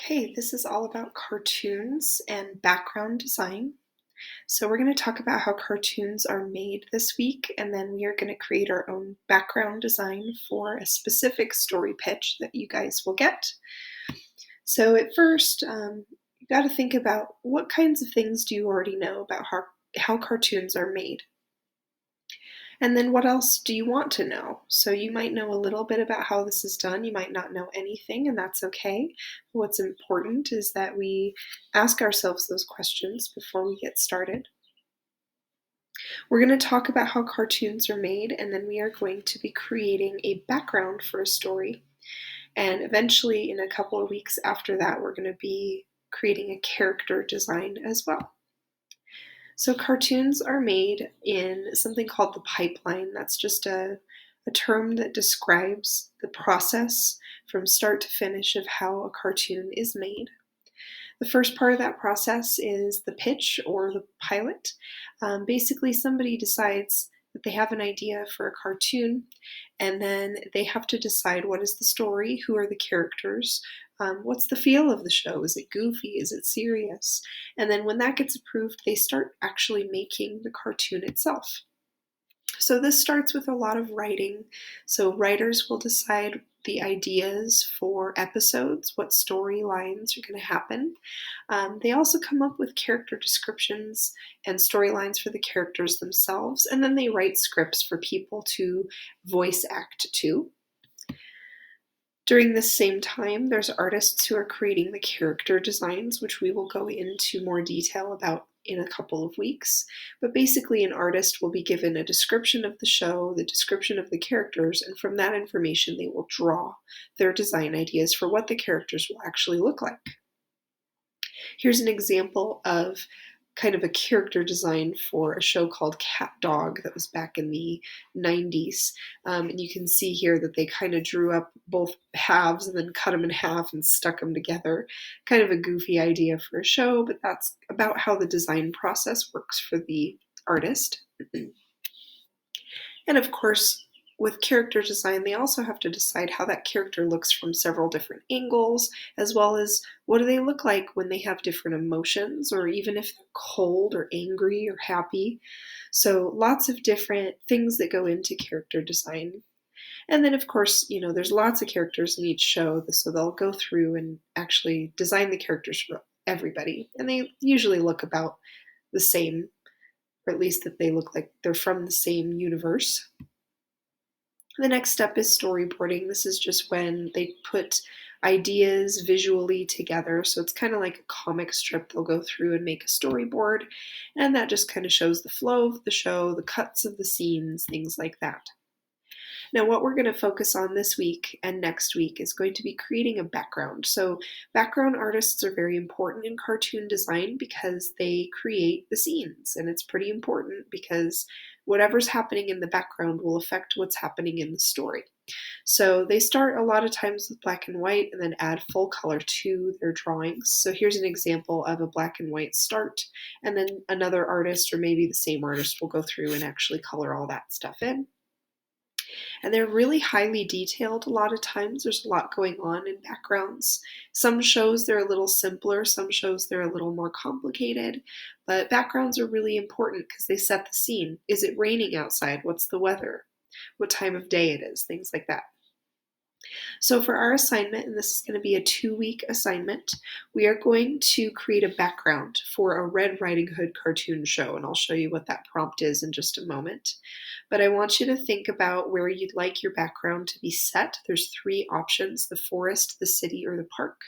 Okay, this is all about cartoons and background design. So, we're going to talk about how cartoons are made this week, and then we are going to create our own background design for a specific story pitch that you guys will get. So, at first, you got to think about what kinds of things do you already know about how cartoons are made? And then what else do you want to know? So you might know a little bit about how this is done. You might not know anything, and that's okay. What's important is that we ask ourselves those questions before we get started. We're going to talk about how cartoons are made, and then we are going to be creating a background for a story. And eventually, in a couple of weeks after that, we're going to be creating a character design as well. So cartoons are made in something called the pipeline. That's just a term that describes the process from start to finish of how a cartoon is made. The first part of that process is the pitch or the pilot. Basically, somebody decides that they have an idea for a cartoon, and then they have to decide what is the story, who are the characters, what's the feel of the show, is it goofy, is it serious? And then when that gets approved, they start actually making the cartoon itself. So this starts with a lot of writing. So writers will decide the ideas for episodes, what storylines are going to happen. They also come up with character descriptions and storylines for the characters themselves, and then they write scripts for people to voice act to. During this same time, there's artists who are creating the character designs, which we will go into more detail about in a couple of weeks. But basically, an artist will be given a description of the show, the description of the characters, and from that information, they will draw their design ideas for what the characters will actually look like. Here's an example of kind of a character design for a show called Cat Dog that was back in the 90s. And you can see here that they kind of drew up both halves and then cut them in half and stuck them together. Kind of a goofy idea for a show, but that's about how the design process works for the artist. And of course, with character design, they also have to decide how that character looks from several different angles, as well as what do they look like when they have different emotions, or even if they're cold or angry or happy. So lots of different things that go into character design. And then, of course, there's lots of characters in each show, so they'll go through and actually design the characters for everybody. And they usually look about the same, or at least that they look like they're from the same universe. The next step is storyboarding. This is just when they put ideas visually together. So it's kind of like a comic strip. They'll go through and make a storyboard, and that just kind of shows the flow of the show, the cuts of the scenes, things like that. Now, what we're going to focus on this week and next week is going to be creating a background. So background artists are very important in cartoon design because they create the scenes, and it's pretty important because whatever's happening in the background will affect what's happening in the story. So they start a lot of times with black and white and then add full color to their drawings. So here's an example of a black and white start, and then another artist, or maybe the same artist, will go through and actually color all that stuff in. And they're really highly detailed a lot of times. There's a lot going on in backgrounds. Some shows they're a little simpler, some shows they're a little more complicated, but backgrounds are really important because they set the scene. Is it raining outside? What's the weather? What time of day it is? Things like that. So for our assignment, and this is going to be a 2-week assignment, we are going to create a background for a Red Riding Hood cartoon show, and I'll show you what that prompt is in just a moment. But I want you to think about where you'd like your background to be set. There's 3 options: the forest, the city, or the park.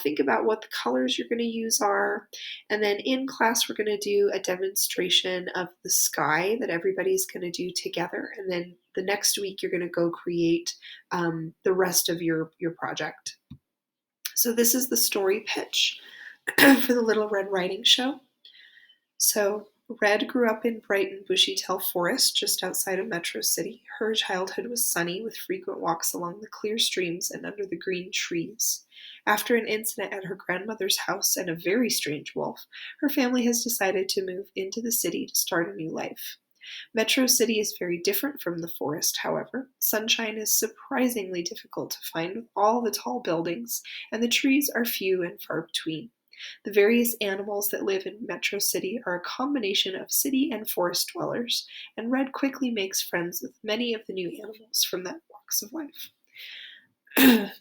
Think about what the colors you're going to use are, and then in class we're going to do a demonstration of the sky that everybody's going to do together, and then the next week you're going to go create the rest of your project. So this is the story pitch for the Little Red Riding Show. So Red grew up in bright and bushy-tailed forest just outside of Metro City. Her childhood was sunny, with frequent walks along the clear streams and under the green trees. After an incident at her grandmother's house and a very strange wolf, her family has decided to move into the city to start a new life. Metro City is very different from the forest, however. Sunshine is surprisingly difficult to find with all the tall buildings, and the trees are few and far between. The various animals that live in Metro City are a combination of city and forest dwellers, and Red quickly makes friends with many of the new animals from that walks of life.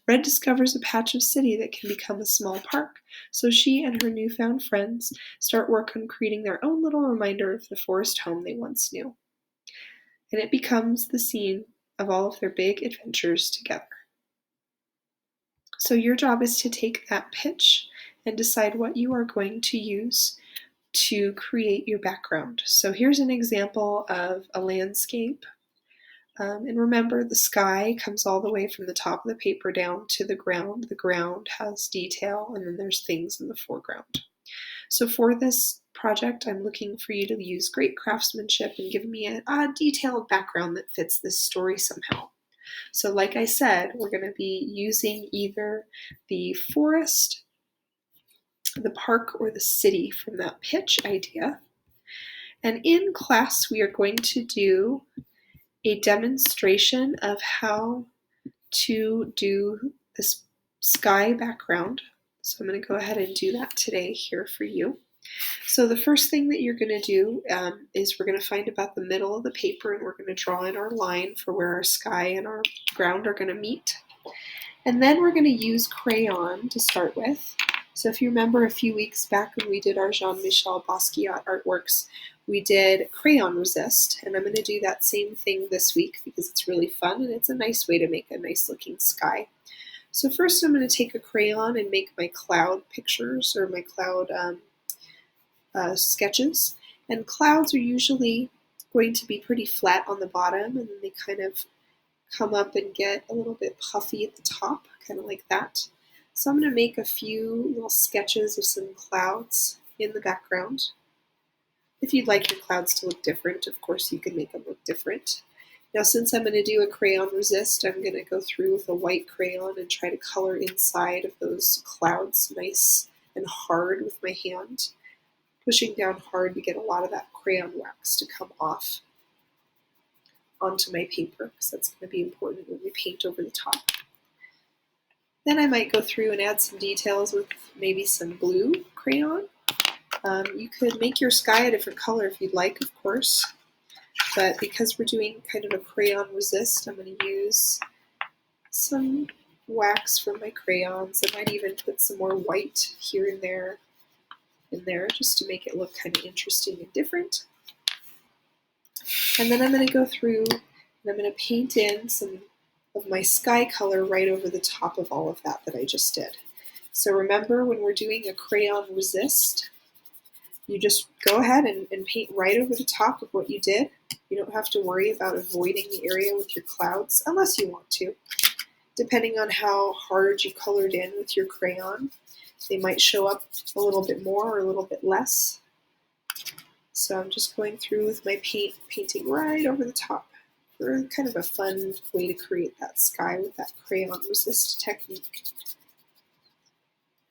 Red discovers a patch of city that can become a small park, so she and her newfound friends start work on creating their own little reminder of the forest home they once knew. And it becomes the scene of all of their big adventures together. So your job is to take that pitch and decide what you are going to use to create your background. So here's an example of a landscape. And remember, the sky comes all the way from the top of the paper down to the ground. The ground has detail, and then there's things in the foreground. So for this project, I'm looking for you to use great craftsmanship and give me a detailed background that fits this story somehow. So like I said, we're going to be using either the forest, the park, or the city from that pitch idea. And in class, we are going to do a demonstration of how to do this sky background. So I'm going to go ahead and do that today here for you. So the first thing that you're going to do is we're going to find about the middle of the paper, and we're going to draw in our line for where our sky and our ground are going to meet. And then we're going to use crayon to start with. So if you remember a few weeks back when we did our Jean-Michel Basquiat artworks, we did crayon resist, and I'm going to do that same thing this week because it's really fun and it's a nice way to make a nice looking sky. So first I'm going to take a crayon and make my cloud pictures or my cloud sketches. And clouds are usually going to be pretty flat on the bottom, and then they kind of come up and get a little bit puffy at the top, kind of like that. So I'm going to make a few little sketches of some clouds in the background. If you'd like your clouds to look different, of course you can make them look different. Now since I'm going to do a crayon resist, I'm going to go through with a white crayon and try to color inside of those clouds nice and hard with my hand, pushing down hard to get a lot of that crayon wax to come off onto my paper, because that's going to be important when we paint over the top. Then I might go through and add some details with maybe some blue crayon. You could make your sky a different color if you'd like, of course, but because we're doing kind of a crayon resist, I'm going to use some wax from my crayons. I might even put some more white here and there in there just to make it look kind of interesting and different. And then I'm going to go through and I'm going to paint in some of my sky color right over the top of all of that I just did. So remember, when we're doing a crayon resist, you just go ahead and paint right over the top of what you did. You don't have to worry about avoiding the area with your clouds unless you want to. Depending on how hard you colored in with your crayon, they might show up a little bit more or a little bit less. So I'm just going through with my painting right over the top for kind of a fun way to create that sky with that crayon resist technique.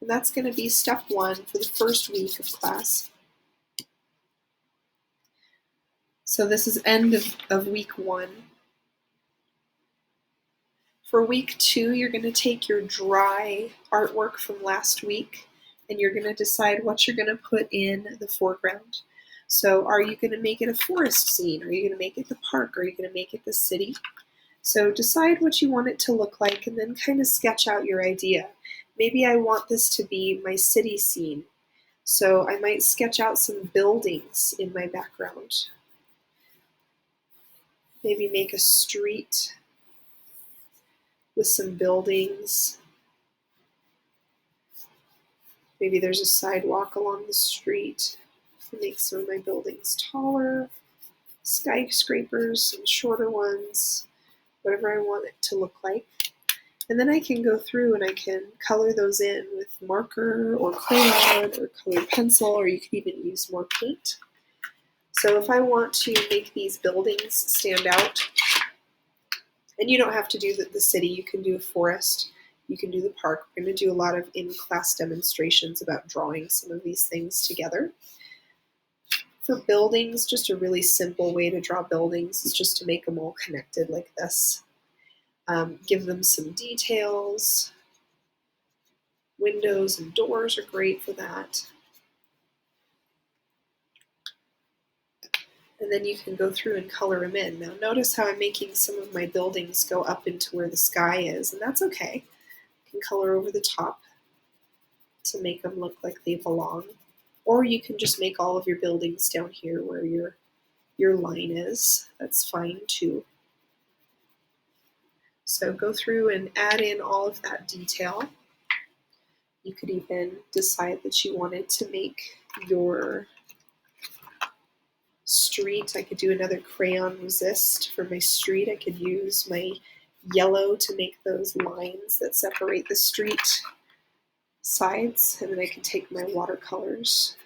And that's going to be step one for the first week of class. So this is end of week one. For week two, you're going to take your dry artwork from last week and you're going to decide what you're going to put in the foreground. So are you going to make it a forest scene? Are you going to make it the park? Are you going to make it the city? So decide what you want it to look like and then kind of sketch out your idea. Maybe I want this to be my city scene. So I might sketch out some buildings in my background. Maybe make a street with some buildings. Maybe there's a sidewalk along the street. Make some of my buildings taller, skyscrapers, some shorter ones, whatever I want it to look like. And then I can go through and I can color those in with marker or crayon or colored pencil, or you can even use more paint. So if I want to make these buildings stand out, and you don't have to do the city, you can do a forest, you can do the park. We're going to do a lot of in-class demonstrations about drawing some of these things together. For buildings, just a really simple way to draw buildings is just to make them all connected like this. Give them some details. Windows and doors are great for that. And then you can go through and color them in. Now notice how I'm making some of my buildings go up into where the sky is, and that's okay. You can color over the top to make them look like they belong. Or you can just make all of your buildings down here where your line is. That's fine too. So go through and add in all of that detail. You could even decide that you wanted to make your street. I could do another crayon resist for my street. I could use my yellow to make those lines that separate the street sides, and then I could take my watercolors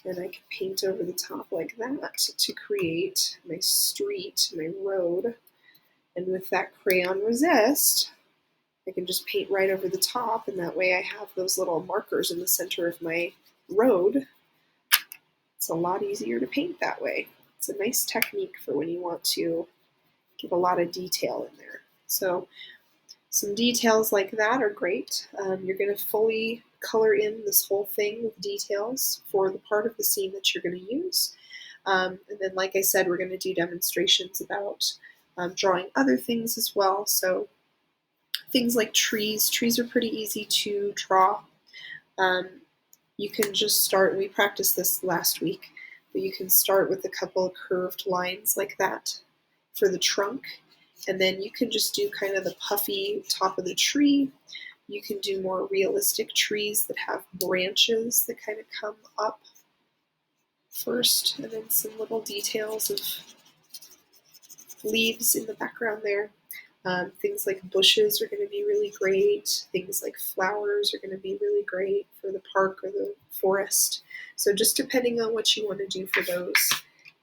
and I could paint over the top like that to create my street, my road. And with that crayon resist, I can just paint right over the top, and that way I have those little markers in the center of my road. It's a lot easier to paint that way. It's a nice technique for when you want to give a lot of detail in there. So some details like that are great. You're going to fully color in this whole thing with details for the part of the scene that you're going to use. And then, like I said, we're going to do demonstrations about drawing other things as well. So things like trees. Trees are pretty easy to draw. You can just start, we practiced this last week, but you can start with a couple of curved lines like that for the trunk, and then you can just do kind of the puffy top of the tree. You can do more realistic trees that have branches that kind of come up first, and then some little details of leaves in the background there. Things like bushes are going to be really great. Things like flowers are going to be really great for the park or the forest. So just depending on what you want to do for those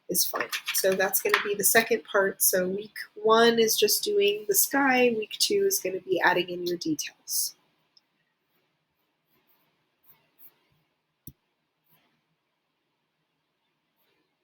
is fine. So that's going to be the second part. So week 1 is just doing the sky. Week 2 is going to be adding in your details.